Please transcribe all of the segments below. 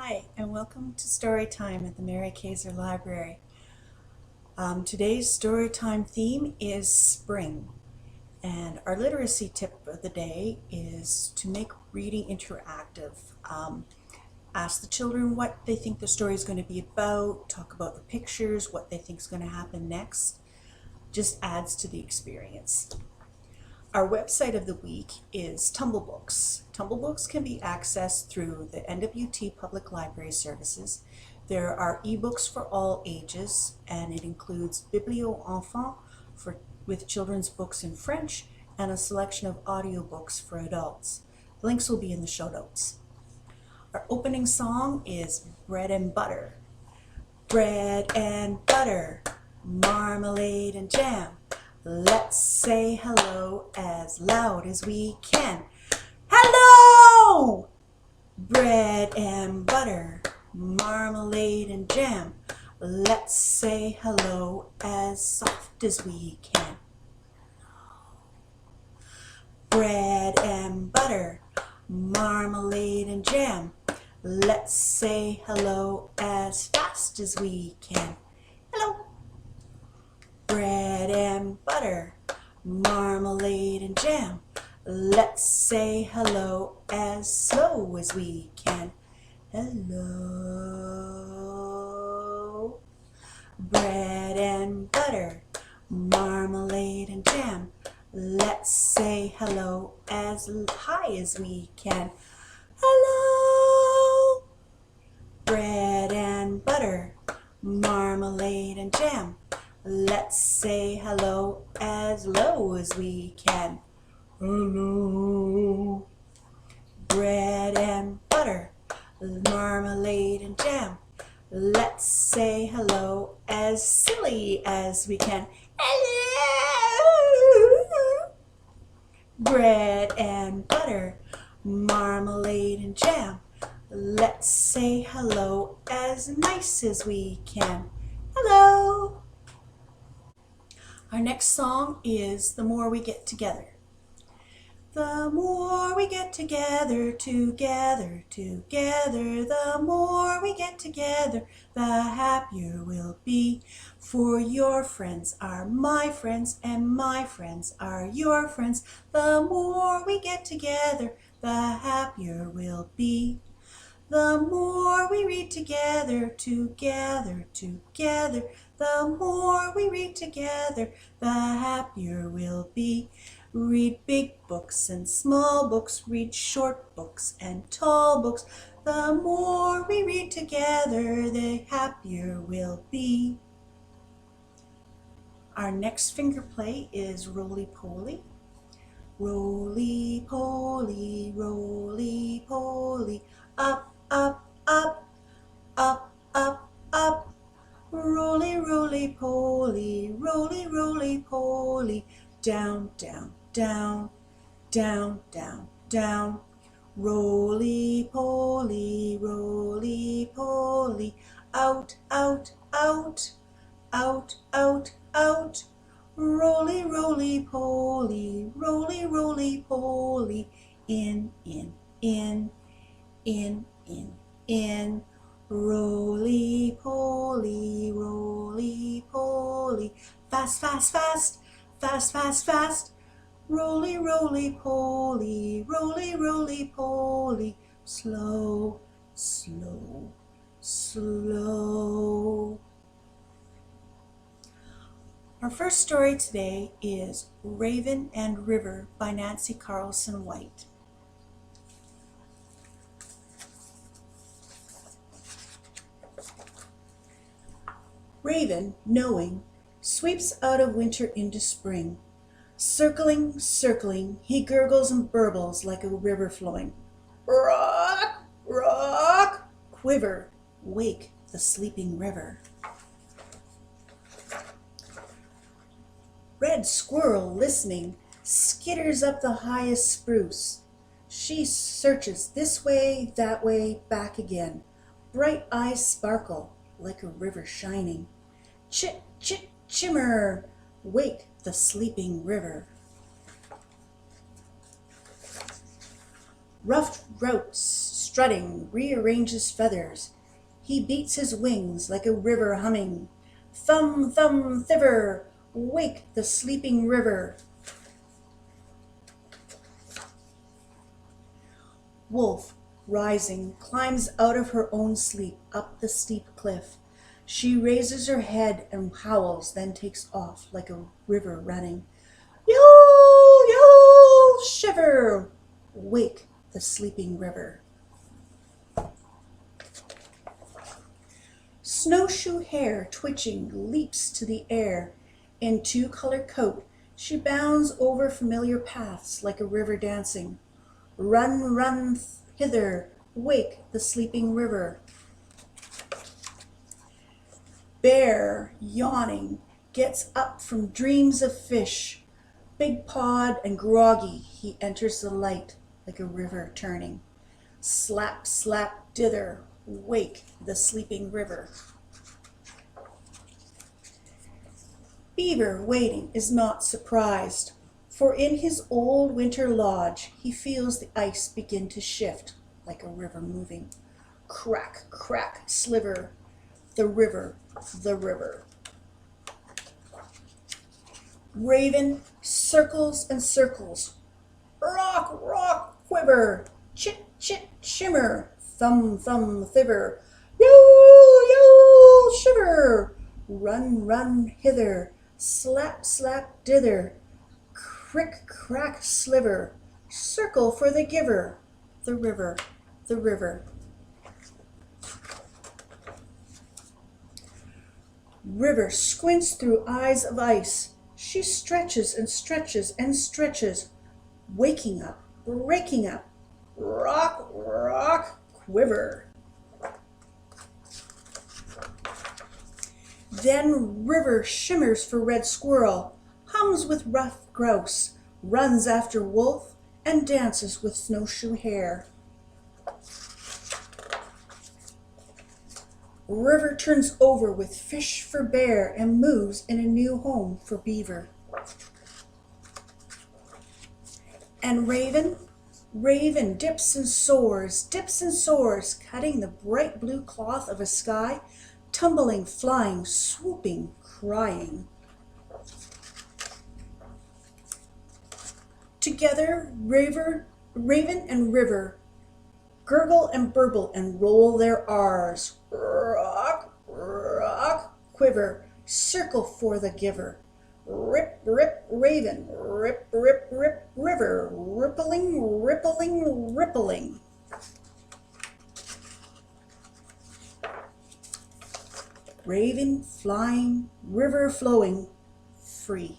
Hi, and welcome to Storytime at the Mary Kaeser Library. Today's Storytime theme is spring, and our literacy tip of the day is to make reading interactive. Ask the children what they think the story is going to be about, talk about the pictures, what they think is going to happen next. Just adds to the experience. Our website of the week is TumbleBooks. TumbleBooks can be accessed through the NWT Public Library Services. There are ebooks for all ages, and it includes Biblio Enfant with children's books in French and a selection of audiobooks for adults. Links will be in the show notes. Our opening song is Bread and Butter. Bread and butter, marmalade and jam. Let's say hello as loud as we can. Hello! Bread and butter, marmalade and jam. Let's say hello as soft as we can. Bread and butter, marmalade and jam. Let's say hello as fast as we can. Hello! Bread and butter, marmalade and jam. Let's say hello as slow as we can. Hello. Bread and butter, marmalade and jam. Let's say hello as high as we can. Hello. Bread and butter, marmalade and jam. Let's say hello as low as we can. Hello. Bread and butter, marmalade and jam. Let's say hello as silly as we can. Hello. Bread and butter, marmalade and jam. Let's say hello as nice as we can. Hello. Our next song is The More We Get Together. The more we get together, together, together, the more we get together, the happier we'll be. For your friends are my friends, and my friends are your friends. The more we get together, the happier we'll be. The more we read together, together, together, the more we read together, the happier we'll be. Read big books and small books, read short books and tall books. The more we read together, the happier we'll be. Our next finger play is Roly Poly. Roly poly, roly poly, up, up, up, up, up, up. Roly, roly poly, roly, roly poly, down, down, down, down, down, down. Roly poly, roly poly, out, out, out, out, out, out. Roly, roly poly, roly, roly poly, in, in, in, in, in, in. Roly poly, roly poly, fast, fast, fast, fast, fast, fast. Roly, roly poly, roly, roly poly, slow, slow, slow. Our first story today is Raven and River by Nancy Carlson White. Raven, knowing, sweeps out of winter into spring. Circling, circling, he gurgles and burbles like a river flowing. Rock, rock, quiver, wake the sleeping river. Red squirrel, listening, skitters up the highest spruce. She searches this way, that way, back again. Bright eyes sparkle like a river shining. Chit, chit, chimmer, wake the sleeping river. Rough routes strutting, rearranges feathers. He beats his wings like a river humming. Thum, thum, thiver, wake the sleeping river. Wolf, rising, climbs out of her own sleep up the steep cliff. She raises her head and howls, then takes off like a river running. Yo, yo, shiver, wake the sleeping river. Snowshoe hare, twitching, leaps to the air. In two-colored coat, she bounds over familiar paths like a river dancing. Run, run hither, wake the sleeping river. Bear, yawning, gets up from dreams of fish. Big-pawed and groggy, he enters the light like a river turning. Slap, slap, dither, wake the sleeping river. Beaver, waiting, is not surprised, for in his old winter lodge he feels the ice begin to shift like a river moving. Crack, crack, sliver, the river, the river. Raven circles and circles. Rock, rock, quiver, chit, chit, shimmer, thum, thum, thiver. Yo, yo, shiver, run, run hither, slap, slap, dither, crick, crack, sliver, circle for the giver, the river, the river. River squints through eyes of ice. She stretches and stretches and stretches, waking up, breaking up, rock, rock, quiver. Then river shimmers for red squirrel, hums with rough grouse, runs after wolf, and dances with snowshoe hare. River turns over with fish for bear and moves in a new home for beaver. And Raven, Raven dips and soars, cutting the bright blue cloth of a sky, tumbling, flying, swooping, crying. Together, Raven and River gurgle and burble and roll their R's. Rock, rock, quiver, circle for the giver. Rip, rip, Raven, rip, rip, rip, river, rippling, rippling, rippling. Raven flying, river flowing, free.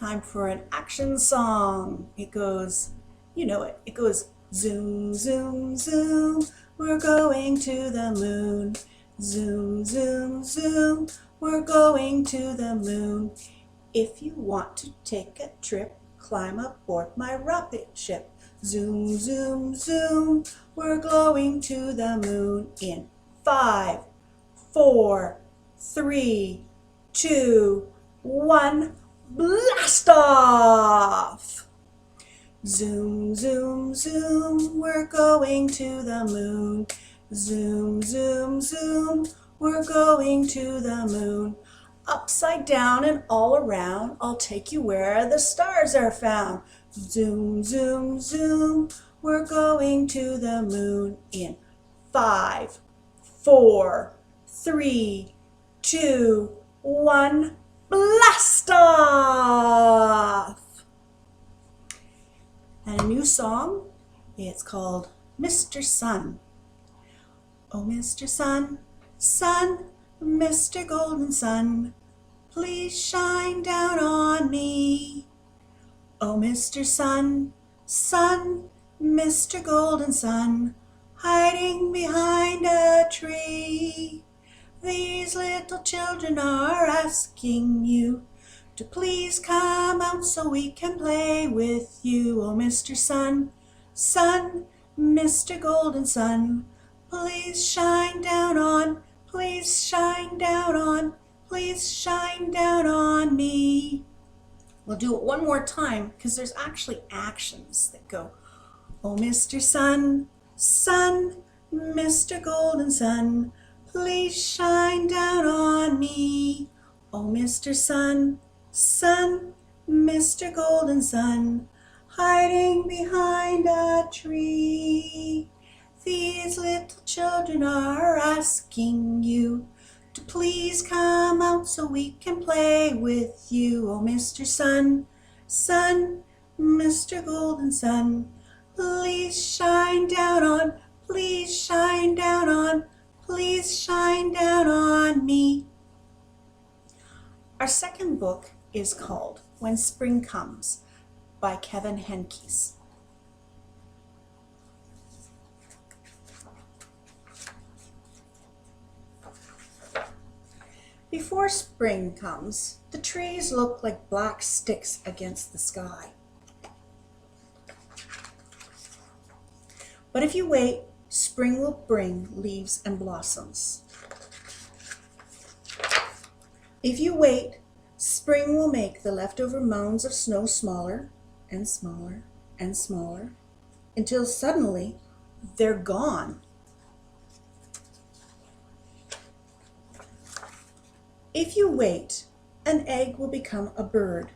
Time for an action song. It goes, you know it. It goes zoom, zoom, zoom. We're going to the moon. Zoom, zoom, zoom. We're going to the moon. If you want to take a trip, climb aboard my rocket ship. Zoom, zoom, zoom. We're going to the moon in 5, 4, 3, 2, 1. Blast off! Zoom, zoom, zoom, we're going to the moon. Zoom, zoom, zoom, we're going to the moon. Upside down and all around, I'll take you where the stars are found. Zoom, zoom, zoom, we're going to the moon in 5, 4, 3, 2, 1. Blast off! And a new song, it's called Mr. Sun. Oh, Mr. Sun, Sun, Mr. Golden Sun, please shine down on me. Oh, Mr. Sun, Sun, Mr. Golden Sun, hiding behind a tree. These little children are asking you to please come out so we can play with you. Oh, Mr. Sun, Sun, Mr. Golden Sun, please shine down on, please shine down on, please shine down on me. We'll do it one more time because there's actually actions that go, oh, Mr. Sun, sun, Mr. Golden Sun, please shine down on me. Oh, Mr. Sun, sun, Mr. Golden Sun, hiding behind a tree. These little children are asking you to please come out so we can play with you. Oh, Mr. Sun, sun, Mr. Golden Sun, please shine down on, please shine down on, please shine down on me. Our second book is called When Spring Comes by Kevin Henkes. Before spring comes, the trees look like black sticks against the sky. But if you wait, spring will bring leaves and blossoms. If you wait, spring will make the leftover mounds of snow smaller and smaller and smaller until suddenly they're gone. If you wait, an egg will become a bird.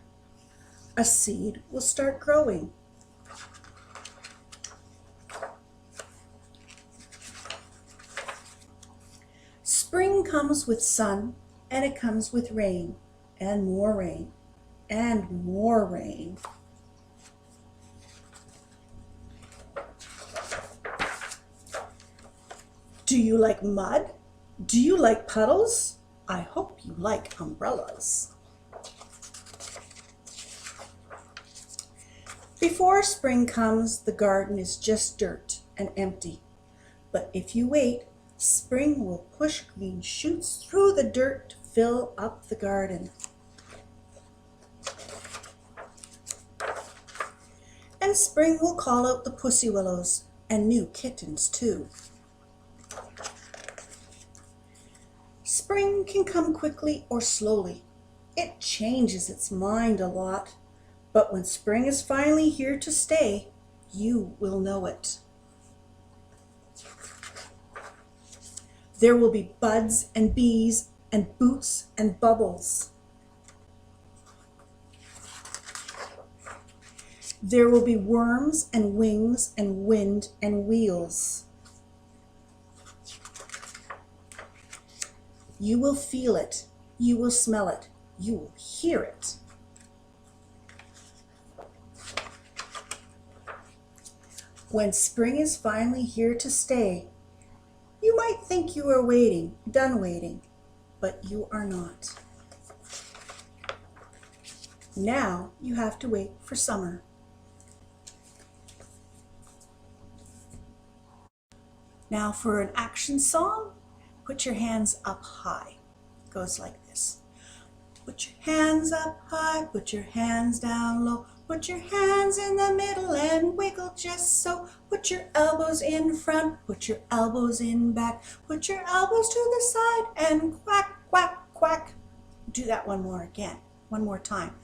A seed will start growing. Spring comes with sun, and it comes with rain, and more rain, and more rain. Do you like mud? Do you like puddles? I hope you like umbrellas. Before spring comes, the garden is just dirt and empty. But if you wait, spring will push green shoots through the dirt to fill up the garden. And spring will call out the pussy willows and new kittens too. Spring can come quickly or slowly. It changes its mind a lot. But when spring is finally here to stay, you will know it. There will be buds and bees and boots and bubbles. There will be worms and wings and wind and wheels. You will feel it, you will smell it, you will hear it. When spring is finally here to stay, you might think you are waiting, done waiting, but you are not. Now you have to wait for summer. Now for an action song. Put your hands up high. It goes like this. Put your hands up high, put your hands down low. Put your hands in the middle and wiggle just so. Put your elbows in front, put your elbows in back. Put your elbows to the side and quack, quack, quack. Do that one more time.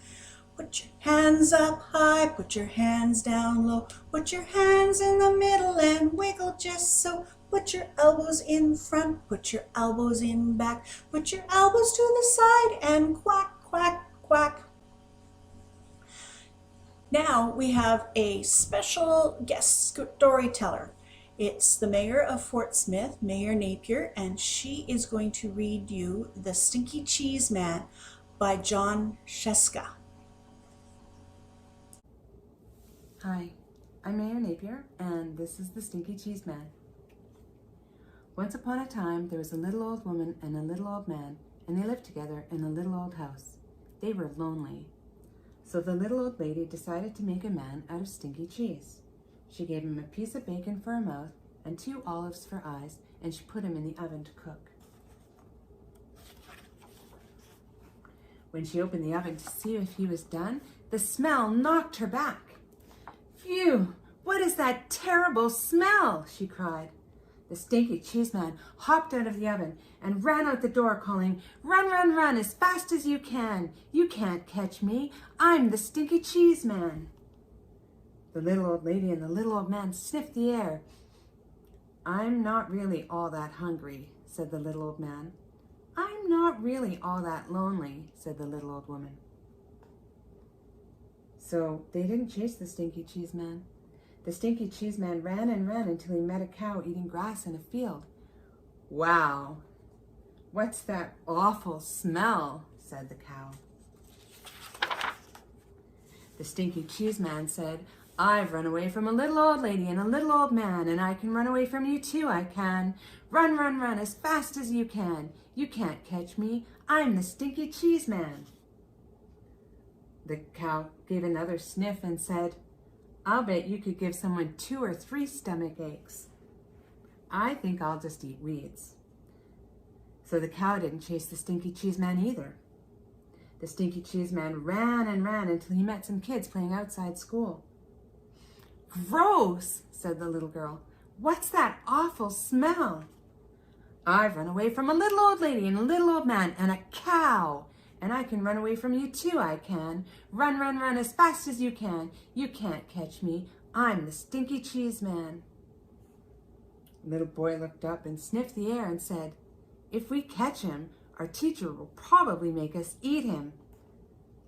Put your hands up high, put your hands down low. Put your hands in the middle and wiggle just so. Put your elbows in front, put your elbows in back. Put your elbows to the side and quack, quack, quack. Now we have a special guest storyteller. It's the mayor of Fort Smith, Mayor Napier, and she is going to read you The Stinky Cheese Man by John Sheska. Hi, I'm Mayor Napier, and this is The Stinky Cheese Man. Once upon a time, there was a little old woman and a little old man, and they lived together in a little old house. They were lonely. So the little old lady decided to make a man out of stinky cheese. She gave him a piece of bacon for a mouth and 2 olives for eyes, and she put him in the oven to cook. When she opened the oven to see if he was done, the smell knocked her back. "Phew, what is that terrible smell?" she cried. The stinky cheese man hopped out of the oven and ran out the door calling, "Run, run, run as fast as you can. You can't catch me. I'm the stinky cheese man." The little old lady and the little old man sniffed the air. "I'm not really all that hungry," said the little old man. "I'm not really all that lonely," said the little old woman. So they didn't chase the stinky cheese man. The stinky cheese man ran and ran until he met a cow eating grass in a field. "Wow, what's that awful smell?" said the cow. The stinky cheese man said, "I've run away from a little old lady and a little old man, and I can run away from you too, I can. Run, run, run as fast as you can. You can't catch me. I'm the stinky cheese man." The cow gave another sniff and said, "I'll bet you could give someone 2 or 3 stomach aches. I think I'll just eat weeds." So the cow didn't chase the stinky cheese man either. The stinky cheese man ran and ran until he met some kids playing outside school. "Gross," said the little girl. "What's that awful smell?" "I've run away from a little old lady and a little old man and a cow. And I can run away from you too, I can. Run, run, run as fast as you can. You can't catch me. I'm the stinky cheese man." The little boy looked up and sniffed the air and said, "If we catch him, our teacher will probably make us eat him.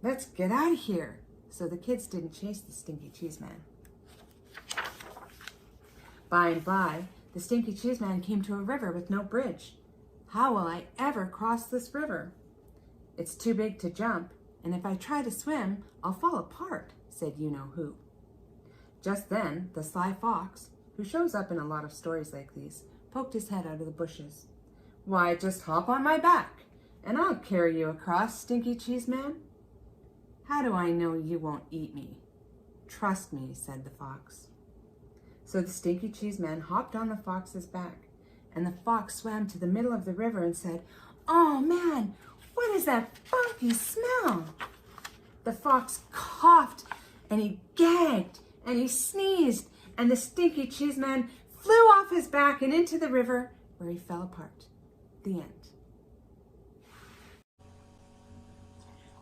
Let's get out of here." So the kids didn't chase the stinky cheese man. By and by, the stinky cheese man came to a river with no bridge. "How will I ever cross this river? It's too big to jump, and if I try to swim, I'll fall apart," said you-know-who. Just then, the sly fox, who shows up in a lot of stories like these, poked his head out of the bushes. "Why, just hop on my back, and I'll carry you across, stinky cheese man." "How do I know you won't eat me?" "Trust me," said the fox. So the stinky cheese man hopped on the fox's back, and the fox swam to the middle of the river and said, "Oh man, what is that funky smell?" The fox coughed, and he gagged, and he sneezed, and the stinky cheese man flew off his back and into the river, where he fell apart. The end.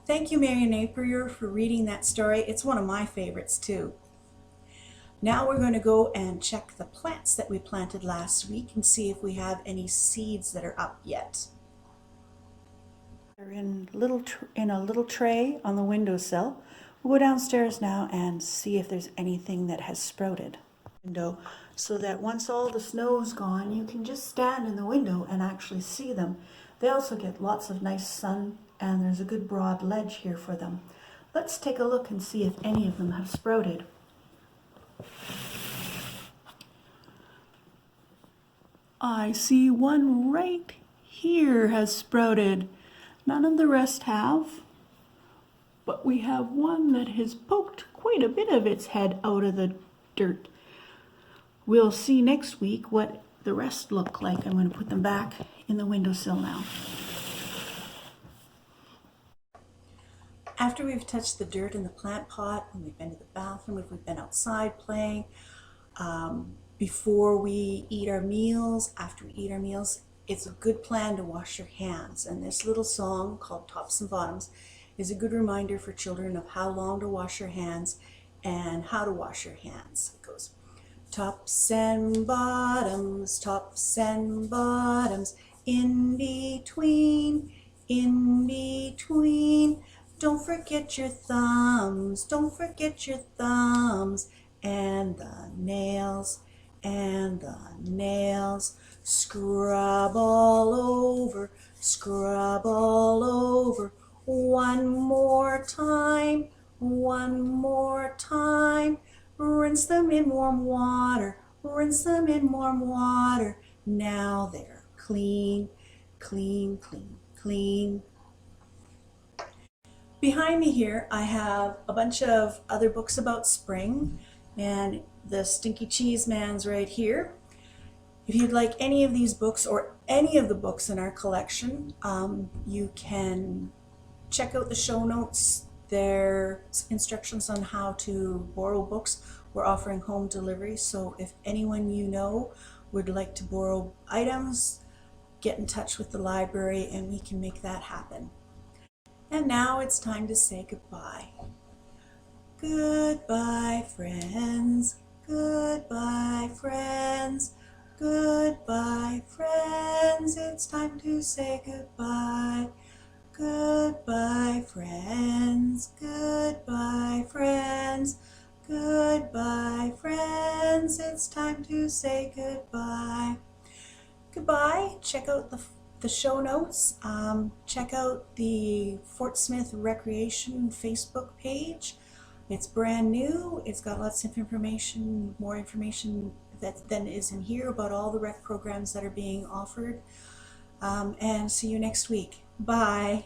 Thank you, Mary Napier, for reading that story. It's one of my favorites too. Now we're going to go and check the plants that we planted last week and see if we have any seeds that are up yet. They're in a little tray on the windowsill. We'll go downstairs now and see if there's anything that has sprouted. So that once all the snow's gone, you can just stand in the window and actually see them. They also get lots of nice sun, and there's a good broad ledge here for them. Let's take a look and see if any of them have sprouted. I see one right here has sprouted. None of the rest have, but we have one that has poked quite a bit of its head out of the dirt. We'll see next week what the rest look like. I'm going to put them back in the windowsill now. After we've touched the dirt in the plant pot, and we've been to the bathroom, if we've been outside playing, before we eat our meals, after we eat our meals, it's a good plan to wash your hands. And this little song called Tops and Bottoms is a good reminder for children of how long to wash your hands and how to wash your hands. It goes, tops and bottoms, in between, in between. Don't forget your thumbs, don't forget your thumbs, and the nails, and the nails. Scrub all over, scrub all over. One more time, one more time. Rinse them in warm water, rinse them in warm water. Now they're clean, clean, clean, clean. Behind me here, I have a bunch of other books about spring, and the Stinky Cheese Man's right here. If you'd like any of these books or any of the books in our collection, you can check out the show notes. There's instructions on how to borrow books. We're offering home delivery, so if anyone you know would like to borrow items, get in touch with the library and we can make that happen. And now it's time to say goodbye. Goodbye, friends. Goodbye, friends. Goodbye, friends. It's time to say goodbye. Goodbye, friends. Goodbye, friends. Goodbye, friends. It's time to say goodbye. Goodbye. Check out the show notes. Check out the Fort Smith Recreation Facebook page. It's brand new. It's got lots of information, more information than is in here about all the rec programs that are being offered. And see you next week. Bye.